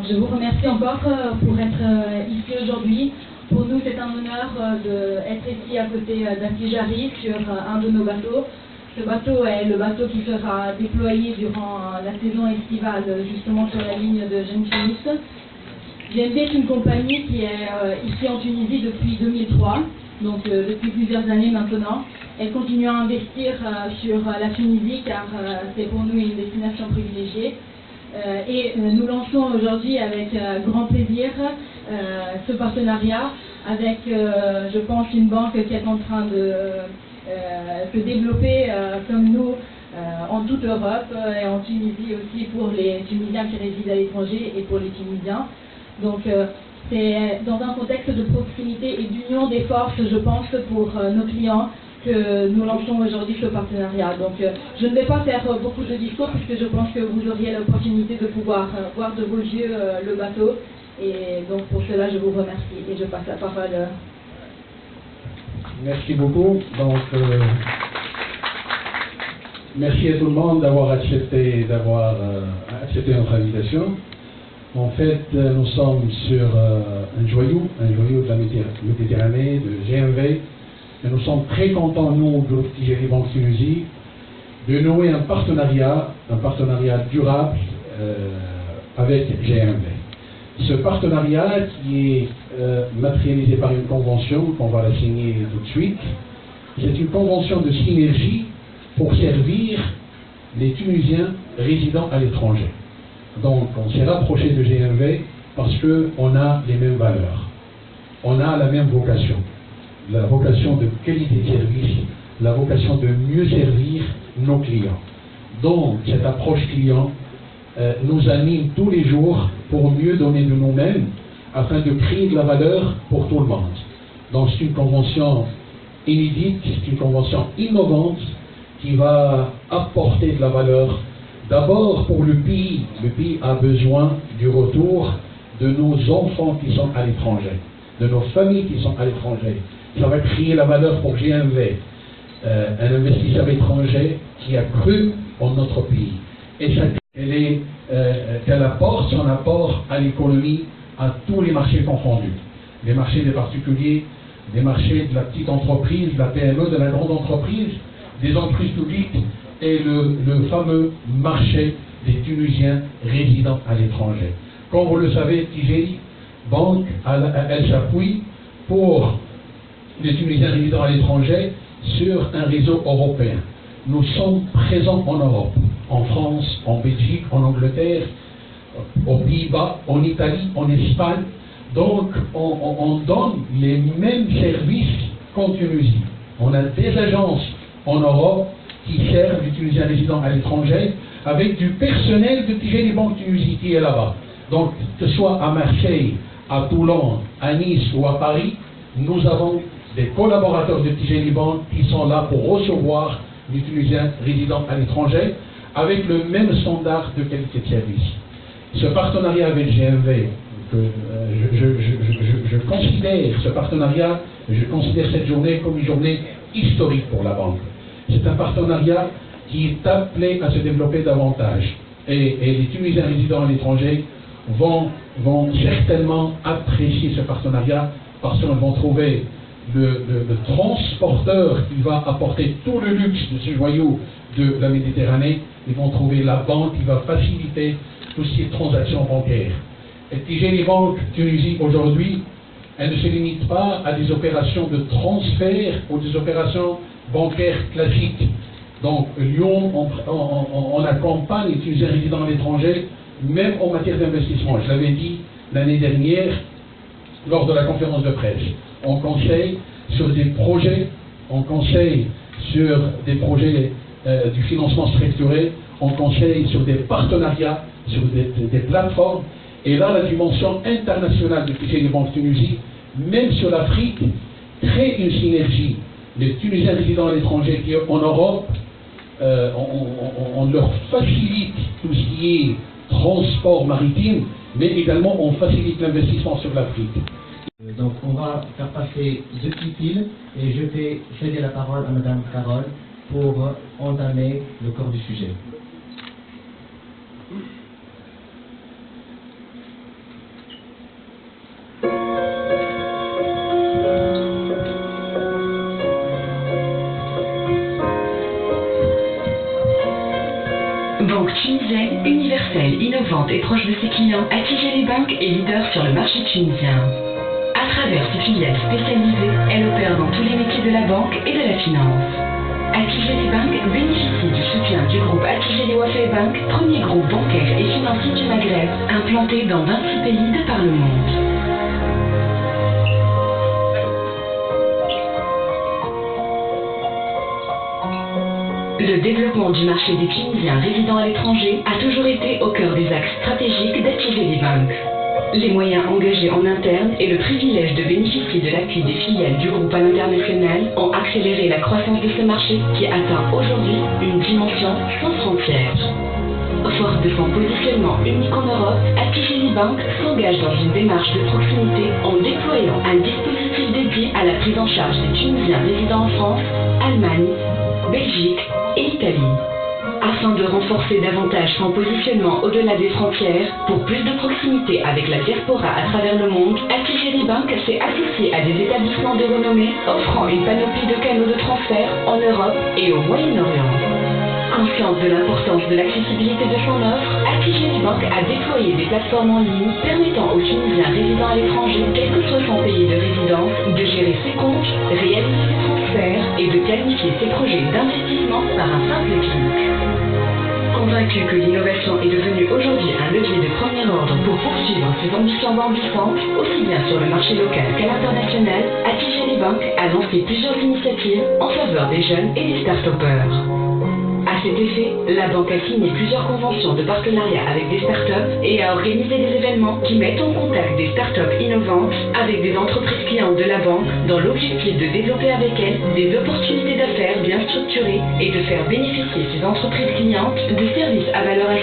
Donc je vous remercie encore pour être ici aujourd'hui. Pour nous, c'est un honneur d'être ici à côté d'Antijari sur un de nos bateaux. Ce bateau est le bateau qui sera déployé durant la saison estivale, justement sur la ligne de Genk-Tunis. GMV est une compagnie qui est ici en Tunisie depuis 2003, donc depuis plusieurs années maintenant. Elle continue à investir sur la Tunisie car c'est pour nous une destination privilégiée. Et nous lançons aujourd'hui avec grand plaisir ce partenariat avec, je pense, une banque qui est en train de se développer comme nous en toute Europe et en Tunisie aussi pour les Tunisiens qui résident à l'étranger et pour les Tunisiens. Donc c'est dans un contexte de proximité et d'union des forces, je pense, pour nos clients que nous lançons aujourd'hui ce partenariat. Donc je ne vais pas faire beaucoup de discours puisque je pense que vous auriez l'opportunité de pouvoir voir de vos yeux le bateau. Et donc pour cela, je vous remercie et je passe la parole. Merci beaucoup. Donc, merci à tout le monde d'avoir accepté notre invitation. En fait, nous sommes sur un joyau de la Méditerranée, de GMV. Et nous sommes très contents, nous, groupe Tijari Banque Tunisie, de nouer un partenariat durable avec GMV. Ce partenariat qui est matérialisé par une convention qu'on va la signer tout de suite, c'est une convention de synergie pour servir les Tunisiens résidant à l'étranger. Donc on s'est rapproché de GMV parce qu'on a les mêmes valeurs, on a la même vocation. La vocation de qualité de service, la vocation de mieux servir nos clients. Donc, cette approche client nous anime tous les jours pour mieux donner de nous-mêmes afin de créer de la valeur pour tout le monde. Donc, c'est une convention inédite, c'est une convention innovante qui va apporter de la valeur d'abord pour le pays. Le pays a besoin du retour de nos enfants qui sont à l'étranger, de nos familles qui sont à l'étranger. Ça va créer la valeur pour GMV, un investisseur étranger qui a cru en notre pays. Et qu'elle apporte son apport à l'économie, à tous les marchés confondus. Les marchés des particuliers, des marchés de la petite entreprise, de la PME, de la grande entreprise, des entreprises publiques et le fameux marché des Tunisiens résidant à l'étranger. Comme vous le savez, Tijari Banque, elle s'appuie pour les Tunisiens résidant à l'étranger sur un réseau européen. Nous sommes présents en Europe, en France, en Belgique, en Angleterre, aux Pays-Bas, en Italie, en Espagne. Donc on donne les mêmes services qu'en Tunisie. On a des agences en Europe qui servent les Tunisiens résidant à l'étranger avec du personnel de Tijari Banque Tunisie qui est là-bas. Donc que ce soit à Marseille, à Toulon, à Nice ou à Paris, nous avons des collaborateurs de Tijari Banque qui sont là pour recevoir les Tunisiens résidant à l'étranger avec le même standard de qualité de service. Ce partenariat avec GMV, je considère ce partenariat, je considère cette journée comme une journée historique pour la banque. C'est un partenariat qui est appelé à se développer davantage. Et les Tunisiens résidant à l'étranger vont certainement apprécier ce partenariat parce qu'ils vont trouver le transporteur qui va apporter tout le luxe de ce joyau de la Méditerranée. Ils vont trouver la banque qui va faciliter tout ce qui est transactions bancaires. Et Tijari Banque Tunisie aujourd'hui, elle ne se limite pas à des opérations de transfert ou des opérations bancaires classiques. Donc Lyon, on accompagne les Tunisiens résidant à l'étranger, même en matière d'investissement. Je l'avais dit l'année dernière lors de la conférence de presse. On conseille sur des projets, du financement structuré, on conseille sur des partenariats, sur des plateformes. Et là, la dimension internationale de Tijari Banque Tunisie, même sur l'Afrique, crée une synergie. Les Tunisiens résidant à l'étranger qui en Europe, on leur facilite tout ce qui est transport maritime, mais également on facilite l'investissement sur l'Afrique. Donc on va faire passer deux petites piles et je vais céder la parole à Madame Carole pour entamer le corps du sujet. et proche de ses clients, Attijari Bank est leader sur le marché tunisien. À travers ses filiales spécialisées, elle opère dans tous les métiers de la banque et de la finance. Attijari Bank bénéficie du soutien du groupe Attijari Wafa Bank, premier groupe bancaire et financier du Maghreb, implanté dans 26 pays de par le monde. Le développement du marché des Tunisiens résidant à l'étranger a toujours été au cœur des axes stratégiques d'Attijari Bank. Les moyens engagés en interne et le privilège de bénéficier de l'appui des filiales du groupe à l'international ont accéléré la croissance de ce marché qui atteint aujourd'hui une dimension sans frontières. Forte de son positionnement unique en Europe, Attijari Bank s'engage dans une démarche de proximité en déployant un dispositif dédié à la prise en charge des Tunisiens résidant en France, Allemagne, Belgique et Italie. Afin de renforcer davantage son positionnement au-delà des frontières, pour plus de proximité avec la diaspora à travers le monde, Attijari Bank s'est associé à des établissements de renommée offrant une panoplie de canaux de transfert en Europe et au Moyen-Orient. Consciente de l'importance de l'accessibilité de son offre, Attijari Bank a déployé des plateformes en ligne permettant aux Tunisiens résidant à l'étranger, quel que soit son pays de résidence, de gérer ses comptes, réaliser ses transferts et de planifier ses projets d'investissement par un simple clic. Convaincu que l'innovation est devenue aujourd'hui un levier de premier ordre pour poursuivre ses ambitions grandissantes, aussi bien sur le marché local qu'à l'international, Attijari Bank a lancé plusieurs initiatives en faveur des jeunes et des start-upers. À cet effet, la banque a signé plusieurs conventions de partenariat avec des startups et a organisé des événements qui mettent en contact des startups innovantes avec des entreprises clientes de la banque dans l'objectif de développer avec elles des opportunités d'affaires bien structurées et de faire bénéficier ces entreprises clientes de services à valeur ajoutée